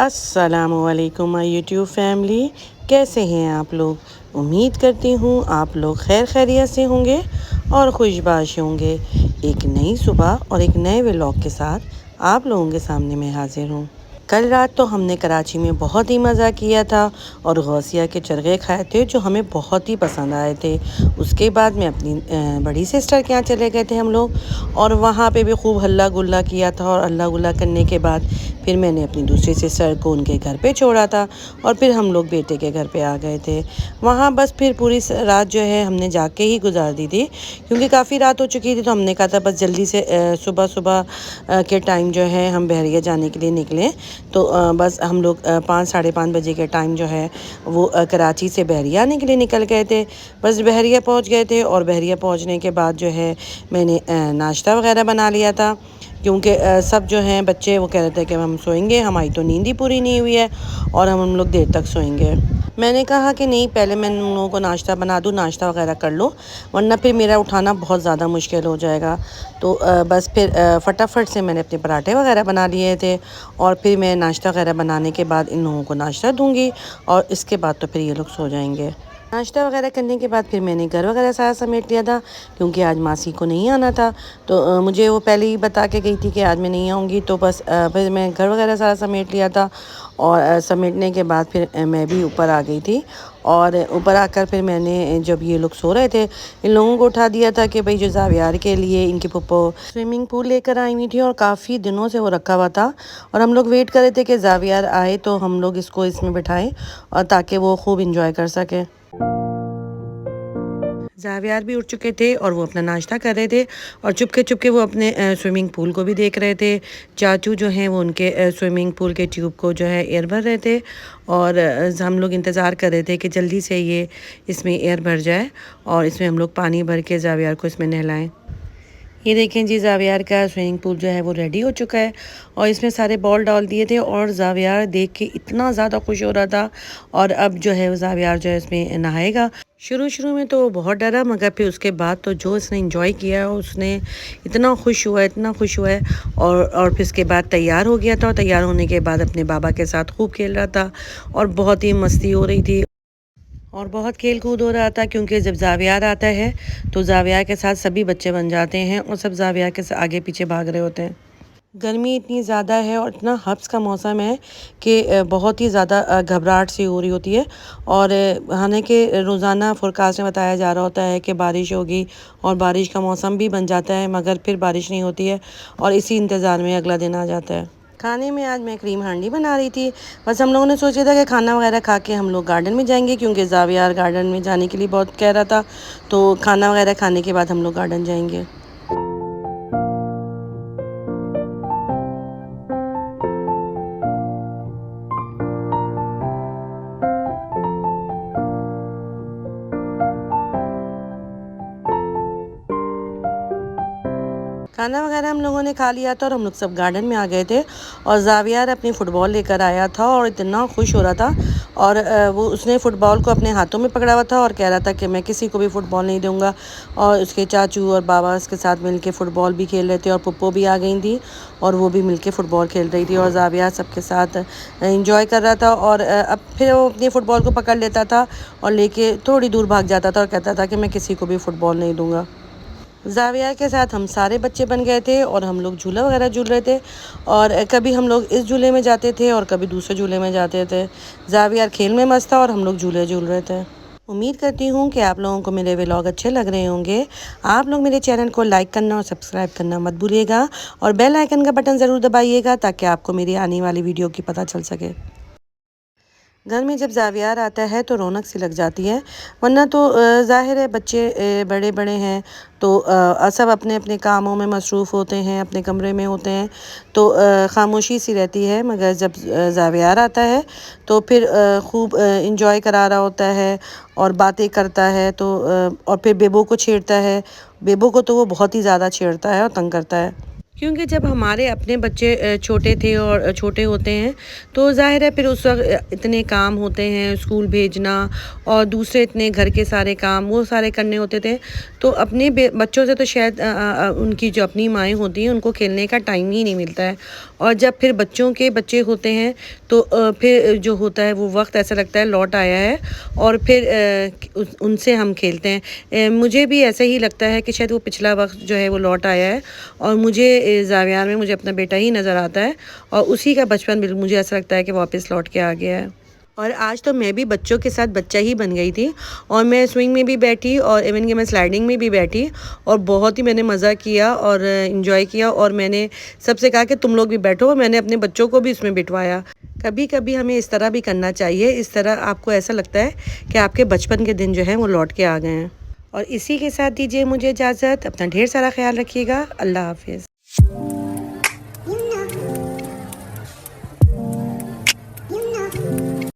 अस्सलामुअलैकुम my YouTube family. कैसे हैं आप लोग। उम्मीद करती हूँ आप लोग खैर खैरियत से होंगे और खुशबाश होंगे। एक नई सुबह और एक नए व्लॉग के साथ आप लोगों के सामने मैं हाजिर हूँ। कल रात तो हमने कराची में बहुत ही मज़ा किया था और गौसिया के चरगे खाए थे जो हमें बहुत ही पसंद आए थे। उसके बाद में अपनी बड़ी सिस्टर के यहाँ चले गए थे हम लोग और वहाँ पे भी खूब हल्ला गुल्ला किया था। और हल्ला गुल्ला करने के बाद फिर मैंने अपनी दूसरी सिस्टर को उनके घर पे छोड़ा था और फिर हम लोग बेटे के घर पे आ गए थे। वहाँ बस फिर पूरी रात जो है हमने जाके ही गुजार दी थी क्योंकि काफ़ी रात हो चुकी थी। तो हमने कहा था बस जल्दी से सुबह सुबह के टाइम जो है हम बहरिया जाने के लिए निकलें। तो बस हम लोग 5 साढ़े 5 बजे के टाइम जो है वो कराची से बहरिया आने के लिए निकल गए थे। बस बहरिया पहुंच गए थे और बहरिया पहुंचने के बाद जो है मैंने नाश्ता वगैरह बना लिया था क्योंकि सब जो हैं बच्चे वो कह रहे थे कि हम सोएंगे, हमारी तो नींद ही पूरी नहीं हुई है और हम लोग देर तक सोएंगे। मैंने कहा कि नहीं, पहले मैं उन लोगों को नाश्ता बना दूँ, नाश्ता वगैरह कर लो, वरना फिर मेरा उठाना बहुत ज़्यादा मुश्किल हो जाएगा। तो बस फिर फटाफट से मैंने अपने पराठे वगैरह बना लिए थे और फिर मैं नाश्ता वगैरह बनाने के बाद इन लोगों को नाश्ता दूँगी और इसके बाद तो फिर ये लोग सो जाएंगे। नाश्ता वगैरह करने के बाद फिर मैंने घर वगैरह सारा समेट लिया था क्योंकि आज मासी को नहीं आना था। तो मुझे वो पहले ही बता के गई थी कि आज मैं नहीं आऊँगी। तो बस फिर मैं घर वगैरह सारा समेट लिया था और समेटने के बाद फिर मैं भी ऊपर आ गई थी। और ऊपर आकर फिर मैंने जब ये लोग सो रहे थे इन लोगों को उठा दिया था कि भाई जो जावियार के लिए इनकी पुप्पो स्विमिंग पूल लेकर आई हुई थी और काफ़ी दिनों से वो रखा हुआ था और हम लोग वेट कर रहे थे कि जावियार आए तो हम लोग इसको इसमें बिठाएं और ताकि वो खूब इंजॉय कर सके। जावियार भी उठ चुके थे और वो अपना नाश्ता कर रहे थे और चुपके चुपके वो अपने स्विमिंग पूल को भी देख रहे थे। चाचू जो हैं वो उनके स्विमिंग पूल के ट्यूब को जो है एयर भर रहे थे और हम लोग इंतज़ार कर रहे थे कि जल्दी से ये इसमें एयर भर जाए और इसमें हम लोग पानी भर के जावियार को इसमें नहलाएं। ये देखें जी, जावियार का स्विमिंग पूल जो है वो रेडी हो चुका है और इसमें सारे बॉल डाल दिए थे और जावियार देख के इतना ज़्यादा खुश हो रहा था। और अब जो है वो जावियार जो है इसमें नहाएगा। शुरू शुरू में तो वो बहुत डरा मगर फिर उसके बाद तो जो उसने इंजॉय किया है उसने इतना खुश हुआ है, इतना खुश हुआ है। और फिर उसके बाद तैयार हो गया था और तैयार होने के बाद अपने बाबा के साथ खूब खेल रहा था और बहुत ही मस्ती हो रही थी और बहुत खेल कूद हो रहा था क्योंकि जब जावियार आता है तो जावियार के साथ सभी बच्चे बन जाते हैं और सब जावियार के आगे पीछे भाग रहे होते हैं। गर्मी इतनी ज़्यादा है और इतना हब्स का मौसम है कि बहुत ही ज़्यादा घबराहट सी हो रही होती है। और हालांकि रोज़ाना फोरकास्ट में बताया जा रहा होता है कि बारिश होगी और बारिश का मौसम भी बन जाता है मगर फिर बारिश नहीं होती है और इसी इंतज़ार में अगला दिन आ जाता है। खाने में आज मैं क्रीम हांडी बना रही थी। बस हम लोगों ने सोचा था कि खाना वगैरह खा के हम लोग गार्डन में जाएंगे क्योंकि जावियार गार्डन में जाने के लिए बहुत कह रहा था। तो खाना वगैरह खाने के बाद हम लोग गार्डन जाएंगे। खाना वगैरह हम लोगों ने खा लिया था और हम लोग सब गार्डन में आ गए थे और जावियार अपनी फ़ुटबॉल लेकर आया था और इतना खुश हो रहा था। और वो उसने फ़ुटबॉल को अपने हाथों में पकड़ा हुआ था और कह रहा था कि मैं किसी को भी फ़ुटबॉल नहीं दूंगा। और उसके चाचू और बाबा उसके साथ मिलके फ़ुटबॉल भी खेल रहे थे और पुप्पो भी आ गई थी और वो भी मिलके फ़ुटबॉल खेल रही थी और जावियार सबके साथ इंजॉय कर रहा था। और अब फिर वो अपनी फ़ुटबॉल को पकड़ लेता था और लेके थोड़ी दूर भाग जाता था और कहता था कि मैं किसी को भी फ़ुटबॉल नहीं दूंगा। जाविया के साथ हम सारे बच्चे बन गए थे और हम लोग झूला वगैरह झूल रहे थे और कभी हम लोग इस झूले में जाते थे और कभी दूसरे झूले में जाते थे। जाविया खेल में मस्त था और हम लोग झूले झूल रहे थे। उम्मीद करती हूँ कि आप लोगों को मेरे व्लॉग अच्छे लग रहे होंगे। आप लोग मेरे चैनल को लाइक करना और सब्सक्राइब करना मत भूलिएगा और बेल आइकन का बटन ज़रूर दबाइएगा ताकि आपको मेरी आने वाली वीडियो की पता चल सके। घर में जब जावियार आता है तो रौनक सी लग जाती है, वरना तो ज़ाहिर है बच्चे बड़े बड़े हैं तो सब अपने अपने कामों में मसरूफ़ होते हैं, अपने कमरे में होते हैं तो ख़ामोशी सी रहती है। मगर जब जावियार आता है तो फिर खूब इंजॉय करा रहा होता है और बातें करता है। तो और फिर बेबो को छेड़ता है। बेबो को तो वो बहुत ही ज़्यादा छेड़ता है और तंग करता है। क्योंकि जब हमारे अपने बच्चे छोटे थे और छोटे होते हैं तो ज़ाहिर है फिर उस वक्त इतने काम होते हैं, स्कूल भेजना और दूसरे इतने घर के सारे काम वो सारे करने होते थे। तो अपने बच्चों से तो शायद उनकी जो अपनी माएँ होती हैं उनको खेलने का टाइम ही नहीं मिलता है। और जब फिर बच्चों के बच्चे होते हैं तो फिर जो होता है वो वक्त ऐसा लगता है लौट आया है और फिर उनसे हम खेलते हैं। मुझे भी ऐसा ही लगता है कि शायद वो पिछला वक्त जो है वो लौट आया है और मुझे ज़ावियार में मुझे अपना बेटा ही नज़र आता है और उसी का बचपन बिल्कुल मुझे ऐसा लगता है कि वापस लौट के आ गया है। और आज तो मैं भी बच्चों के साथ बच्चा ही बन गई थी और मैं स्विंग में भी बैठी और इवन कि मैं स्लाइडिंग में भी बैठी और बहुत ही मैंने मज़ा किया और इन्जॉय किया और मैंने सबसे कहा कि तुम लोग भी बैठो और मैंने अपने बच्चों को भी इसमें बिठवाया। कभी कभी हमें इस तरह भी करना चाहिए, इस तरह आपको ऐसा लगता है कि आपके बचपन के दिन जो हैं वो लौट के आ गए हैं। और इसी के साथ दीजिए मुझे इजाज़त, अपना ढेर सारा ख्याल रखिएगा। अल्लाह हाफिज़।